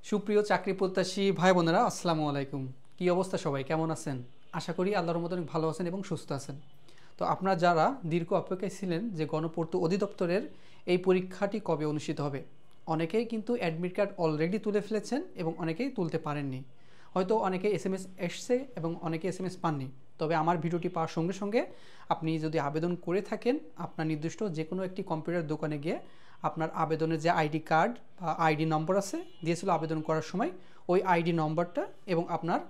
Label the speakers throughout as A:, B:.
A: সুপ্রিয় চাকরি প্রত্যাশী ভাই বোনেরা, আসসালামু আলাইকুম। কি অবস্থা সবাই, কেমন আছেন? আশা করি আল্লাহর মতো অনেক ভালো আছেন এবং সুস্থ আছেন। তো আপনারা যারা দীর্ঘ অপেক্ষায় ছিলেন যে গণপূর্ত অধিদপ্তরের এই পরীক্ষাটি কবে অনুষ্ঠিত হবে, অনেকেই কিন্তু অ্যাডমিট কার্ড অলরেডি তুলে ফেলেছেন এবং অনেকেই তুলতে পারেননি। হয়তো অনেকে এসএমএস এসছে এবং অনেকে এসএমএস পাননি। তবে আমার ভিডিওটি পাওয়ার সঙ্গে সঙ্গে আপনি যদি আবেদন করে থাকেন, আপনার নির্দিষ্ট যে কোনো একটি কম্পিউটার দোকানে গিয়ে আপনার আবেদনের যে আইডি কার্ড বা আইডি নম্বর আছে দিয়েছিল আবেদন করার সময়, ওই আইডি নম্বরটা এবং আপনার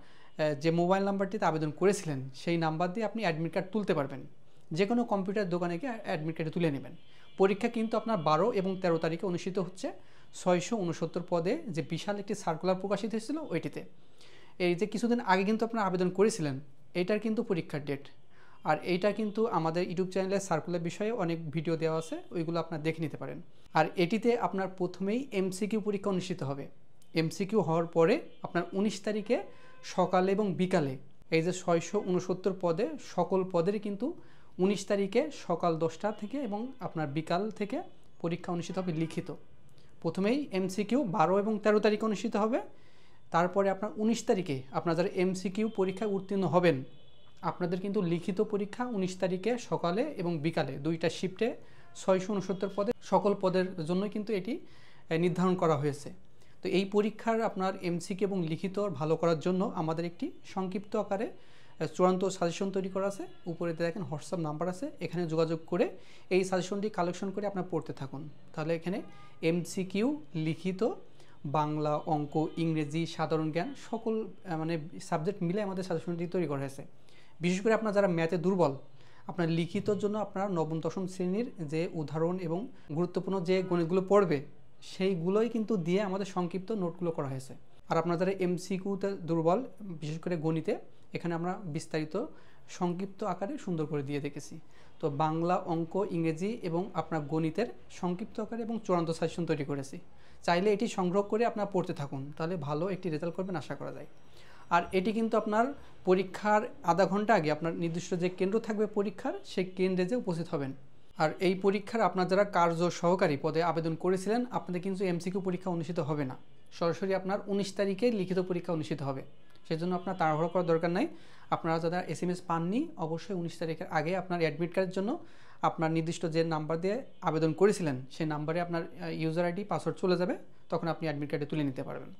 A: যে মোবাইল নাম্বারটিতে আবেদন করেছিলেন সেই নাম্বার দিয়ে আপনি অ্যাডমিট কার্ড তুলতে পারবেন। যে কোনো কম্পিউটার দোকানে গিয়ে অ্যাডমিট কার্ডে তুলে নেবেন। পরীক্ষা কিন্তু আপনার 12 এবং 13 তারিখে অনুষ্ঠিত হচ্ছে। 669 পদে যে বিশাল একটি সার্কুলার প্রকাশিত হয়েছিল ওইটিতে। এই যে কিছুদিন আগে কিন্তু আপনারা আবেদন করেছিলেন, এইটার কিন্তু পরীক্ষার ডেট। আর এইটা কিন্তু আমাদের ইউটিউব চ্যানেলে সার্কুলার বিষয়ে অনেক ভিডিও দেওয়া আছে, ওইগুলো আপনারা দেখে নিতে পারেন। আর এটিতে আপনার প্রথমেই এমসিকিউ পরীক্ষা অনুষ্ঠিত হবে। এমসিকিউ হওয়ার পরে আপনার 19 তারিখে সকালে এবং বিকালে এই যে 669 পদে সকল পদেরই কিন্তু 19 তারিখে সকাল 10টা থেকে এবং আপনার বিকাল থেকে পরীক্ষা অনুষ্ঠিত হবে লিখিত। প্রথমেই এমসিকিউ 12 এবং 13 তারিখে অনুষ্ঠিত হবে। তারপরে আপনার 19 তারিখে আপনারা যারা এমসিকিউ পরীক্ষায় উত্তীর্ণ হবেন, আপনাদের কিন্তু লিখিত পরীক্ষা 19 তারিখে সকালে এবং বিকালে দুইটা শিফটে 669 পদে সকল পদের জন্য কিন্তু এটি নির্ধারণ করা হয়েছে। তো এই পরীক্ষার আপনার এমসিকিউ এবং লিখিত ভালো করার জন্য আমাদের একটি সংক্ষিপ্ত আকারে চূড়ান্ত সাজেশন তৈরি করা আছে। উপরে দেখেন হোয়াটসঅ্যাপ নাম্বার আছে, এখানে যোগাযোগ করে এই সাজেশনটি কালেকশন করে আপনার পড়তে থাকুন। তাহলে এখানে এমসিকিউ, লিখিত, বাংলা, অঙ্ক, ইংরেজি, সাধারণ জ্ঞান সকল মানে সাবজেক্ট মিলে আমাদের সাজেশনটি তৈরি করা হয়েছে। বিশেষ করে আপনারা যারা ম্যাথে দুর্বল, আপনার লিখিতর জন্য আপনারা নবম দশম শ্রেণীর যে উদাহরণ এবং গুরুত্বপূর্ণ যে গণিতগুলো পড়বে সেইগুলোই কিন্তু দিয়ে আমাদের সংক্ষিপ্ত নোটগুলো করা হয়েছে। আর আপনারা যারা এমসিকিউতে দুর্বল, বিশেষ করে গণিতে, এখানে আমরা বিস্তারিত সংক্ষিপ্ত আকারে সুন্দর করে দিয়ে দেখেছি। তো বাংলা, অঙ্ক, ইংরেজি এবং আপনার গণিতের সংক্ষিপ্ত আকারে এবং চূড়ান্ত সাজেশন তৈরি করেছি। চাইলে এটি সংগ্রহ করে আপনারা পড়তে থাকুন, তাহলে ভালো একটি রেজাল্ট করবেন আশা করা যায়। আর এটি কিন্তু আপনার পরীক্ষার আধা ঘন্টা আগে আপনার নির্দিষ্ট যে কেন্দ্র থাকবে পরীক্ষার, সেই কেন্দ্রে যে উপস্থিত হবেন। আর এই পরীক্ষার আপনার যারা কার্য সহকারী পদে আবেদন করেছিলেন, আপনাদের কিন্তু এমসিকিউ পরীক্ষা অনুষ্ঠিত হবে না। সরাসরি আপনার 19 তারিখে লিখিত পরীক্ষা অনুষ্ঠিত হবে। সেজন্য আপনার তাড়াহুড়ো করার দরকার নাই। আপনারা যারা এসএমএস পাননি, অবশ্যই 19 তারিখের আগে আপনার অ্যাডমিট কার্ডের জন্য আপনার নির্দিষ্ট যে নাম্বার দিয়ে আবেদন করেছিলেন সেই নাম্বারে আপনার ইউজার আইডি, পাসওয়ার্ড চলে যাবে, তখন আপনি অ্যাডমিট কার্ডে তুলে নিতে পারবেন।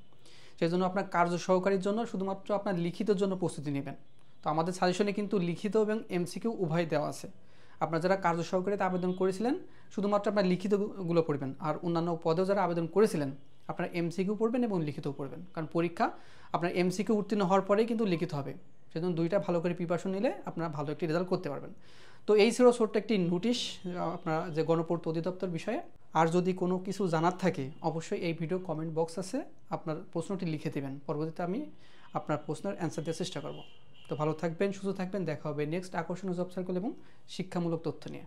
A: সেই জন্য আপনার কার্য সহকারীর জন্য শুধুমাত্র আপনার লিখিতের জন্য প্রস্তুতি নেবেন। তো আমাদের সাজেশনে কিন্তু লিখিত এবং এমসিকিউ উভয় দেওয়া আছে। আপনারা যারা কার্য সহকারীতে আবেদন করেছিলেন শুধুমাত্র আপনার লিখিতগুলো পড়বেন, আর অন্যান্য পদেও যারা আবেদন করেছিলেন আপনারা এমসিকিউ পড়বেন এবং লিখিতও পড়বেন। কারণ পরীক্ষা আপনার এমসিকিউ উত্তীর্ণ হওয়ার পরেই কিন্তু লিখিত হবে। সেজন্য দুইটা ভালো করে প্রিপারেশন নিলে আপনারা ভালো একটি রেজাল্ট করতে পারবেন। তো এই ছিল ছোট্ট একটি নোটিশ আপনারা যে গণপূর্ত অধিদপ্তর বিষয়ে। আর যদি কোনো কিছু জানার থাকে অবশ্যই এই ভিডিও কমেন্ট বক্স আছে, আপনার প্রশ্নটি লিখে দেবেন। পরবর্তীতে আমি আপনার প্রশ্নের অ্যান্সার দেওয়ার চেষ্টা করব। তো ভালো থাকবেন, সুস্থ থাকবেন, দেখা হবে নেক্সট আকর্ষণীয় জব সার্কেল এবং শিক্ষামূলক তথ্য নিয়ে।